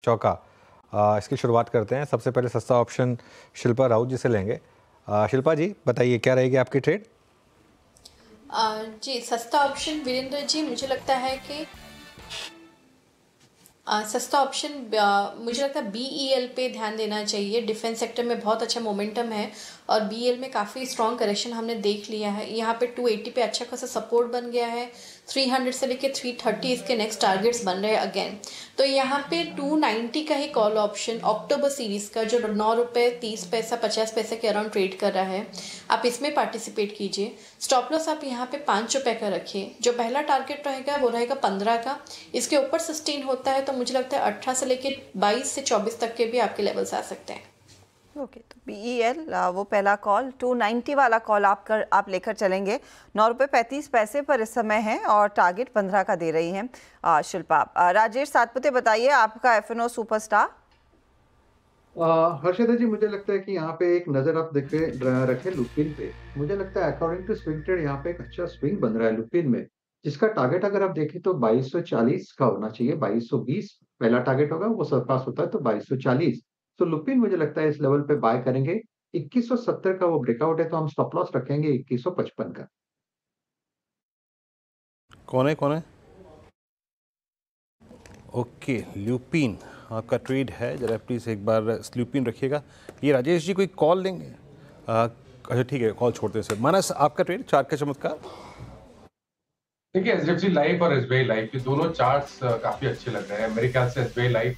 चौका। इसकी शुरुआत करते हैं। सबसे पहले सस्ता ऑप्शन शिल्पा राउत जी से लेंगे। शिल्पा जी बताइए क्या रहेगी आपकी ट्रेड? जी, सस्ता ऑप्शन वीरेंद्र जी, मुझे लगता है कि सस्ता ऑप्शन मुझे लगता है बीईएल पे ध्यान देना चाहिए। डिफेंस सेक्टर में बहुत अच्छा मोमेंटम है और बीईएल में काफ़ी स्ट्रॉन्ग करेक्शन हमने देख लिया है। यहाँ पे 280 पे अच्छा खासा सपोर्ट बन गया है। 300 से लेके 330 इसके नेक्स्ट टारगेट्स बन रहे हैं अगेन। तो यहाँ पे 290 का ही कॉल ऑप्शन अक्टूबर सीरीज़ का जो 9 रुपये 30 पैसा 50 पैसे के अराउंड ट्रेड कर रहा है, आप इसमें पार्टिसिपेट कीजिए। स्टॉप लॉस आप यहाँ पे 5 रुपये का रखिए। जो पहला टारगेट रहेगा वो रहेगा 15 का। इसके ऊपर सस्टेन होता है तो मुझे लगता है 18 से लेके 22 से 24 तक के भी आपके लेवल्स आ सकते हैं। ओके, तो बीईएल वो पहला कॉल 290 वाला कॉल आप लेकर चलेंगे। 9 रुपये 35 पैसे पर इस समय है और टारगेट 15 का दे रही हैं शिल्पा। राजेश सातपुते बताइए आपका एफएनओ सुपरस्टार। हर्षदा जी, मुझे लगता है कि यहाँ पे एक नजर आप देखे रखे लुपिन पे। मुझे लगता है अकॉर्डिंग टू स्विंग ट्रेड यहाँ पे एक अच्छा स्विंग बन रहा है लुपिन में, जिसका टारगेट अगर आप देखें तो 2240 का होना चाहिए। 2220 पहला टारगेट होगा, वो सरपास होता है तो 2240। तो लुपिन मुझे लगता है इस लेवल पे बाय करेंगे। 2170 का वो ब्रेकआउट है तो हम स्टॉप लॉस रखेंगे 2155 का। कौन है कौन है? ओके, ल्यूपिन आपका ट्रेड है। जरा प्लीज़ एक बार ल्यूपिन रखिएगा। ये राजेश जी कोई कॉल लेंगे? अच्छा ठीक है, कॉल छोड़ते हैं सर। मानस आपका ट्रेड चार्ट का चमत्कार। देखिए, एचडीएफसी लाइफ और एसबीआई लाइफ के दोनों चार्ट्स काफी अच्छे लग रहे हैं। मेरे ख्याल से एसबीआई लाइफ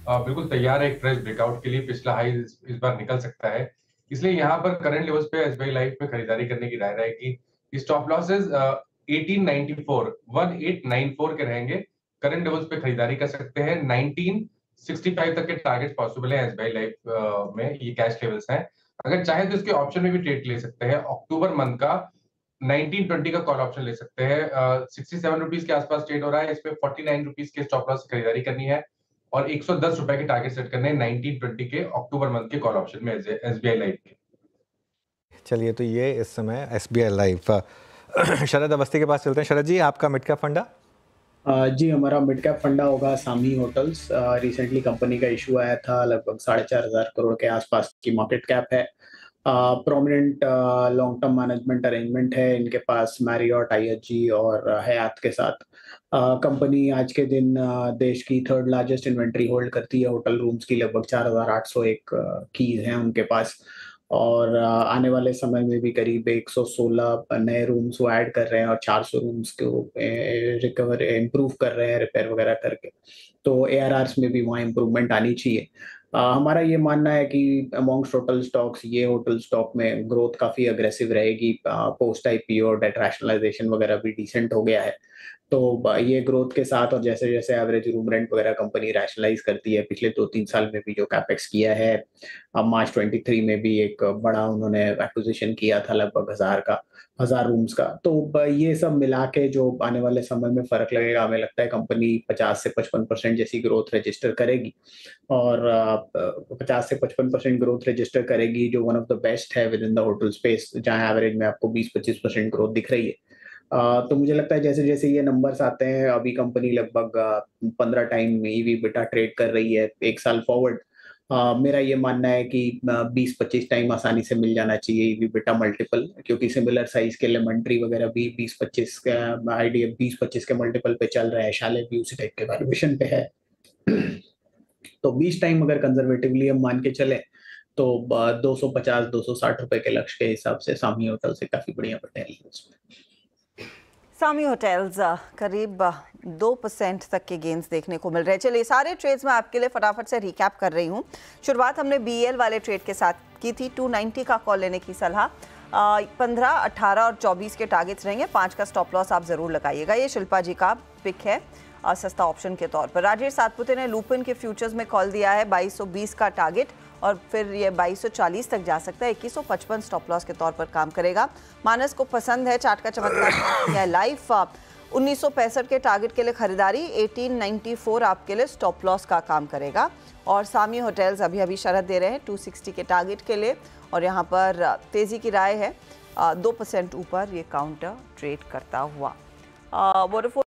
बिल्कुल तैयार है एक फ्रेश ब्रेकआउट के लिए। पिछला हाई इस बार निकल सकता है, इसलिए यहाँ पर करंट लेवल्स पे एसबीआई लाइफ में खरीदारी करने की राय रहेगी। स्टॉप लॉसेस 1894 1894 के रहेंगे। करंट लेवल्स पे खरीदारी कर सकते हैं। 1965 तक के टारगेट पॉसिबल है एसबीआई लाइफ में। ये कैश लेवल्स हैं। अगर चाहे तो इसके ऑप्शन में भी ट्रेड ले सकते हैं। अक्टूबर मंथ का 1920 का कॉल ऑप्शन ले सकते हैं। 67 रुपीज के आसपास ट्रेड हो रहा है। इसमें 49 रुपीज के स्टॉप लॉस खरीदारी करनी है और 110 रुपए के टारगेट सेट करने हैं 1920 के अक्टूबर मंथ के कॉल ऑप्शन में एसबीआई लाइफ के। चलिए, तो ये इस समय एसबीआई लाइफ। शरद अवस्थी के पास चलते हैं। शरद जी, आपका मिड कैप फंडा? जी, हमारा मिड कैप फंडा होगा सामी होटल्स। रिसेंटली कंपनी का इशू आया था, लगभग 4,500 करोड़ के आसपास की मार्केट कैप है। Prominent long term management arrangement है इनके पास मैरियट, आईएचजी और हयात के साथ। कंपनी आज के दिन देश की थर्ड लार्जेस्ट इन्वेंट्री होल्ड करती है होटल रूम्स की। लगभग 4,801 कीज हैं उनके पास और आने वाले समय में भी करीब 116 नए रूम्स वो ऐड कर रहे हैं और 400 रूम्स को रिकवर इम्प्रूव कर रहे हैं रिपेयर वगैरह करके। तो एआरआर्स में भी वहाँ इम्प्रूवमेंट आनी चाहिए। हमारा ये मानना है कि अमॉन्ग्स्ट होटल स्टॉक्स ये होटल स्टॉक में ग्रोथ काफ़ी अग्रेसिव रहेगी। पोस्ट आईपीओ डेट रैशनलाइजेशन वगैरह भी डिसेंट हो गया है। तो ये ग्रोथ के साथ और जैसे जैसे एवरेज रूम रेंट वगैरह कंपनी रैशनलाइज करती है, पिछले 2-3 साल में भी जो कैपेक्स किया है, अब मार्च 23 में भी एक बड़ा उन्होंने एक्विजिशन किया था लगभग 1000 रूम्स का। तो ये सब मिला के जो आने वाले समय में फर्क लगेगा, हमें लगता है कंपनी 50 से 55% जैसी ग्रोथ रजिस्टर करेगी और 50 से 55% ग्रोथ रजिस्टर करेगी, जो वन ऑफ द बेस्ट है with in the hotel space, जहां एवरेज में आपको 20-25% ग्रोथ दिख रही है। तो मुझे लगता है जैसे जैसे ये नंबर्स आते हैं, अभी कंपनी लगभग 15 टाइम ईवी बिटा ट्रेड कर रही है एक साल फॉरवर्ड। मेरा ये मानना है कि 20-25 टाइम आसानी से मिल जाना चाहिए ईवी बिटा मल्टीपल, क्योंकि सिमिलर साइज के लेमन ट्री वगैरह भी 20-25 का आइडिया 20-25 के मल्टीपल पे चल रहा है। शाले भी उसी टाइप के वैल्यूएशन पे है। तो 20 टाइम अगर कंजर्वेटिवली हम मान के चले तो 250-260 रुपए के लक्ष्य के हिसाब से सामी होटल से काफी बढ़िया पटेल है उसमें। सामी होटल्स करीब 2% तक के गेंस देखने को मिल रहे हैं। चलिए, सारे ट्रेड्स मैं आपके लिए फटाफट से रिकैप कर रही हूँ। शुरुआत हमने बीएल वाले ट्रेड के साथ की थी। 290 का कॉल लेने की सलाह। 15, 18 और 24 के टारगेट्स रहेंगे। 5 का स्टॉप लॉस आप ज़रूर लगाइएगा। ये शिल्पा जी का पिक है सस्ता ऑप्शन के तौर पर। राजेश सातपुते ने लुपिन के फ्यूचर्स में कॉल दिया है 2220 का टारगेट और फिर ये 2240 तक जा सकता है। 2155 स्टॉप लॉस के तौर पर काम करेगा। मानस को पसंद है चार्ट का चमत्कार या लाइफ 1965 के टारगेट के लिए खरीदारी। 1894 आपके लिए स्टॉप लॉस का काम करेगा। और सामी होटल्स अभी अभी शरत दे रहे हैं 260 के टारगेट के लिए और यहाँ पर तेज़ी की राय है 2% ऊपर ये काउंटर ट्रेड करता हुआ। वोडाफोन